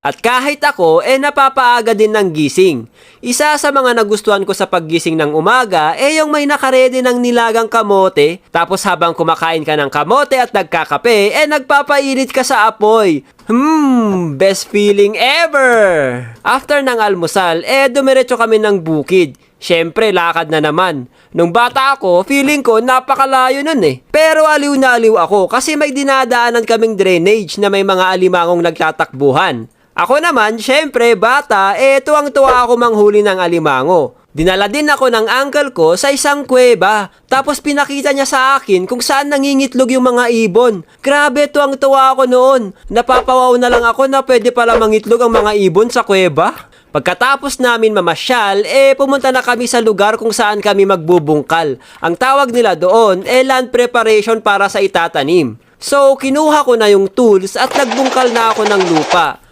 At kahit ako, napapaaga din ng gising. Isa sa mga nagustuhan ko sa paggising ng umaga, yung may nakaredy ng nilagang kamote, tapos habang kumakain ka ng kamote at nagkakape, nagpapainit ka sa apoy. Best feeling ever! After ng almusal, dumiretso kami ng bukid. Syempre, lakad na naman. Nung bata ako, feeling ko napakalayo nun Pero aliw na aliw ako kasi may dinadaanan kaming drainage na may mga alimangong nagtatakbuhan. Ako naman, syempre, bata, tuwang-tuwa ako manghuli ng alimango. Dinala din ako ng uncle ko sa isang kuweba. Tapos pinakita niya sa akin kung saan nangingitlog yung mga ibon. Grabe, tuwang-tuwa ako noon. Napapawaw na lang ako na pwede pala mangitlog ang mga ibon sa kuweba. Pagkatapos namin mamasyal, pumunta na kami sa lugar kung saan kami magbubungkal. Ang tawag nila doon, land preparation para sa itatanim. So, kinuha ko na yung tools at nagbungkal na ako ng lupa.